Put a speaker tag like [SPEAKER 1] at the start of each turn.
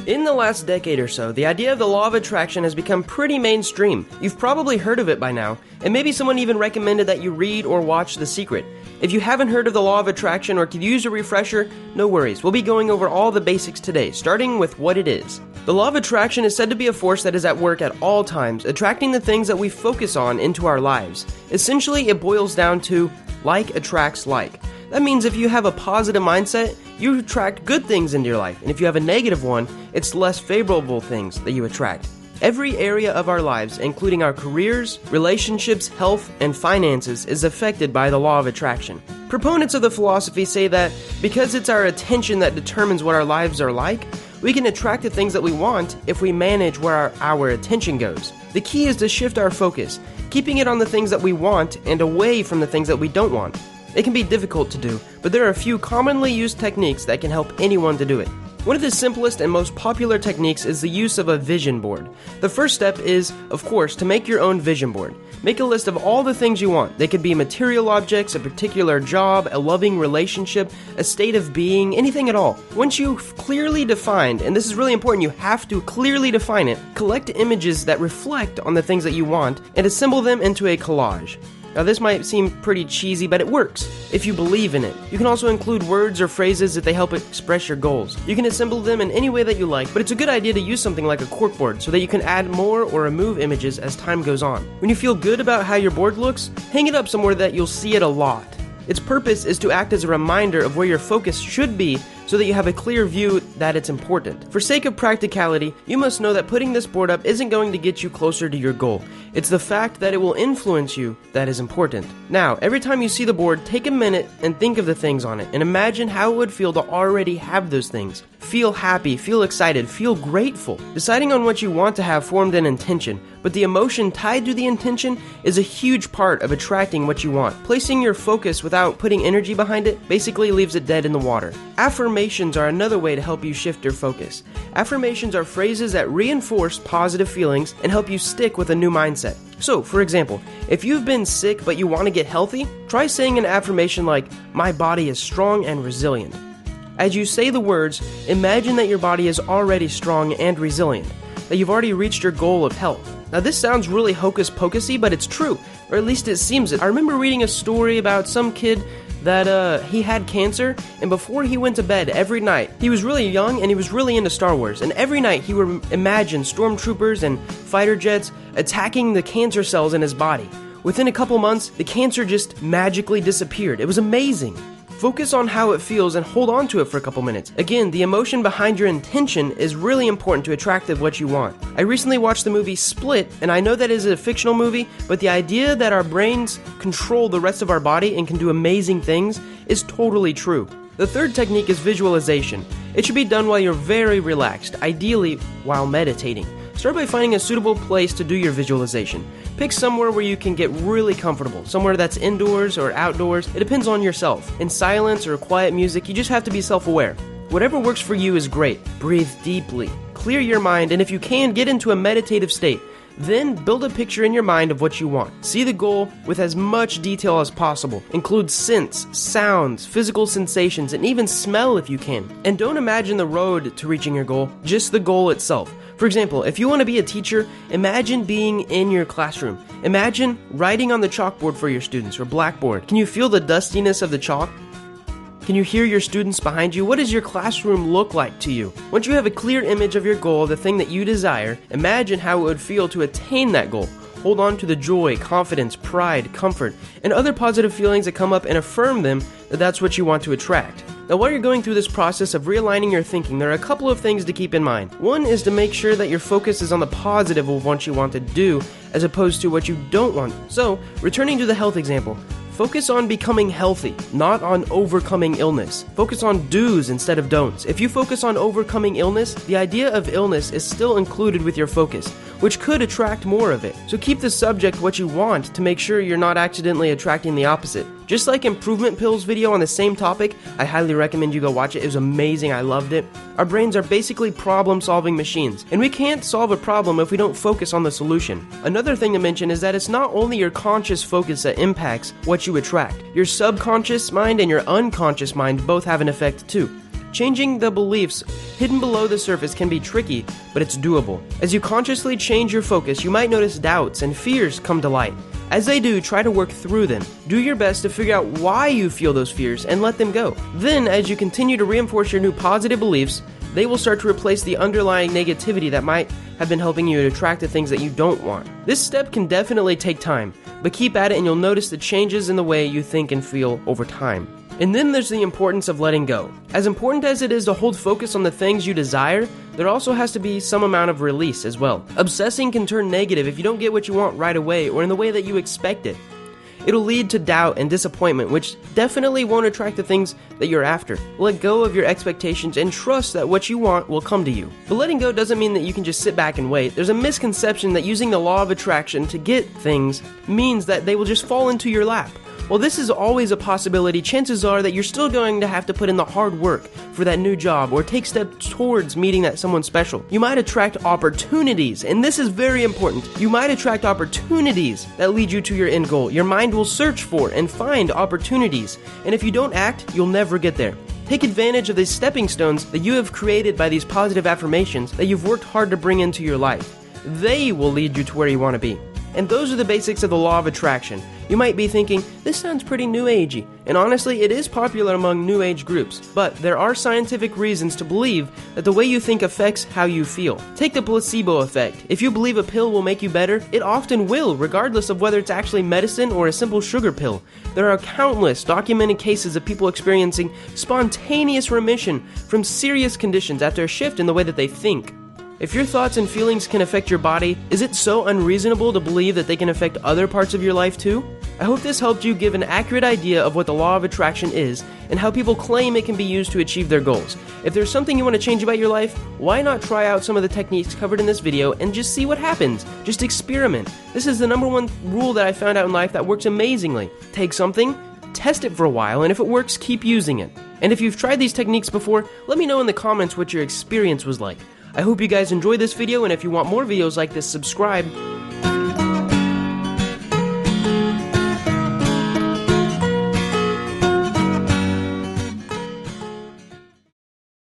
[SPEAKER 1] In the last decade or so, the idea of the law of attraction has become pretty mainstream. You've probably heard of it by now, and maybe someone even recommended that you read or watch The Secret. If you haven't heard of the law of attraction or could use a refresher, no worries. We'll be going over all the basics today, starting with what it is. The law of attraction is said to be a force that is at work at all times, attracting the things that we focus on into our lives. Essentially, it boils down to like attracts like. That means if you have a positive mindset, you attract good things into your life, and if you have a negative one, it's less favorable things that you attract. Every area of our lives, including our careers, relationships, health, and finances, is affected by the law of attraction. Proponents of the philosophy say that because it's our attention that determines what our lives are like, we can attract the things that we want if we manage where our attention goes. The key is to shift our focus, keeping it on the things that we want and away from the things that we don't want. It can be difficult to do, but there are a few commonly used techniques that can help anyone to do it. One of the simplest and most popular techniques is the use of a vision board. The first step is, of course, to make your own vision board. Make a list of all the things you want. They could be material objects, a particular job, a loving relationship, a state of being, anything at all. Once you've clearly defined, and this is really important, you have to clearly define it, collect images that reflect on the things that you want and assemble them into a collage. Now this might seem pretty cheesy, but it works if you believe in it. You can also include words or phrases if they help express your goals. You can assemble them in any way that you like, but it's a good idea to use something like a corkboard so that you can add more or remove images as time goes on. When you feel good about how your board looks, hang it up somewhere that you'll see it a lot. Its purpose is to act as a reminder of where your focus should be so that you have a clear view that it's important. For sake of practicality, you must know that putting this board up isn't going to get you closer to your goal. It's the fact that it will influence you that is important. Now, every time you see the board, take a minute and think of the things on it and imagine how it would feel to already have those things. Feel happy, feel excited, feel grateful. Deciding on what you want to have formed an intention, but the emotion tied to the intention is a huge part of attracting what you want. Placing your focus without putting energy behind it basically leaves it dead in the water. Affirmations are another way to help you shift your focus. Affirmations are phrases that reinforce positive feelings and help you stick with a new mindset. So, for example, if you've been sick but you want to get healthy, try saying an affirmation like, "My body is strong and resilient." As you say the words, imagine that your body is already strong and resilient, that you've already reached your goal of health. Now this sounds really hocus-pocusy, but it's true, or at least it seems it. I remember reading a story about some kid that he had cancer, and before he went to bed every night, he was really young and he was really into Star Wars, and every night he would imagine stormtroopers and fighter jets attacking the cancer cells in his body. Within a couple months, the cancer just magically disappeared. It was amazing. Focus on how it feels and hold on to it for a couple minutes. Again, the emotion behind your intention is really important to attract what you want. I recently watched the movie Split, and I know that is a fictional movie, but the idea that our brains control the rest of our body and can do amazing things is totally true. The third technique is visualization. It should be done while you're very relaxed, ideally while meditating. Start by finding a suitable place to do your visualization. Pick somewhere where you can get really comfortable, somewhere that's indoors or outdoors. It depends on yourself. In silence or quiet music, you just have to be self-aware. Whatever works for you is great. Breathe deeply, clear your mind, and if you can, get into a meditative state. Then build a picture in your mind of what you want. See the goal with as much detail as possible. Include scents, sounds, physical sensations, and even smell if you can. And don't imagine the road to reaching your goal, just the goal itself. For example, if you want to be a teacher, imagine being in your classroom. Imagine writing on the chalkboard for your students or blackboard. Can you feel the dustiness of the chalk? Can you hear your students behind you? What does your classroom look like to you? Once you have a clear image of your goal, the thing that you desire, imagine how it would feel to attain that goal. Hold on to the joy, confidence, pride, comfort, and other positive feelings that come up and affirm them that that's what you want to attract. Now, while you're going through this process of realigning your thinking, there are a couple of things to keep in mind. One is to make sure that your focus is on the positive of what you want to do, as opposed to what you don't want. So, returning to the health example, focus on becoming healthy, not on overcoming illness. Focus on do's instead of don'ts. If you focus on overcoming illness, the idea of illness is still included with your focus, which could attract more of it. So keep the subject what you want to make sure you're not accidentally attracting the opposite. Just like Improvement Pills video on the same topic, I highly recommend you go watch it. It was amazing. I loved it. Our brains are basically problem-solving machines, and we can't solve a problem if we don't focus on the solution. Another thing to mention is that it's not only your conscious focus that impacts what you attract. Your subconscious mind and your unconscious mind both have an effect too. Changing the beliefs hidden below the surface can be tricky, but it's doable. As you consciously change your focus, you might notice doubts and fears come to light. As they do, try to work through them. Do your best to figure out why you feel those fears and let them go. Then, as you continue to reinforce your new positive beliefs, they will start to replace the underlying negativity that might have been helping you to attract the things that you don't want. This step can definitely take time, but keep at it and you'll notice the changes in the way you think and feel over time. And then there's the importance of letting go. As important as it is to hold focus on the things you desire, there also has to be some amount of release as well. Obsessing can turn negative if you don't get what you want right away or in the way that you expect it. It'll lead to doubt and disappointment, which definitely won't attract the things that you're after. Let go of your expectations and trust that what you want will come to you. But letting go doesn't mean that you can just sit back and wait. There's a misconception that using the law of attraction to get things means that they will just fall into your lap. While this is always a possibility, chances are that you're still going to have to put in the hard work for that new job or take steps towards meeting that someone special. You might attract opportunities, and this is very important. You might attract opportunities that lead you to your end goal. Your mind will search for and find opportunities, and if you don't act, you'll never get there. Take advantage of these stepping stones that you have created by these positive affirmations that you've worked hard to bring into your life. They will lead you to where you want to be. And those are the basics of the law of attraction. You might be thinking, this sounds pretty new agey. And honestly, it is popular among new age groups. But there are scientific reasons to believe that the way you think affects how you feel. Take the placebo effect. If you believe a pill will make you better, it often will, regardless of whether it's actually medicine or a simple sugar pill. There are countless documented cases of people experiencing spontaneous remission from serious conditions after a shift in the way that they think. If your thoughts and feelings can affect your body, is it so unreasonable to believe that they can affect other parts of your life too? I hope this helped you give an accurate idea of what the law of attraction is and how people claim it can be used to achieve their goals. If there's something you want to change about your life, why not try out some of the techniques covered in this video and just see what happens? Just experiment. This is the #1 rule that I found out in life that works amazingly. Take something, test it for a while, and if it works, keep using it. And if you've tried these techniques before, let me know in the comments what your experience was like. I hope you guys enjoyed this video, and if you want more videos like this, subscribe.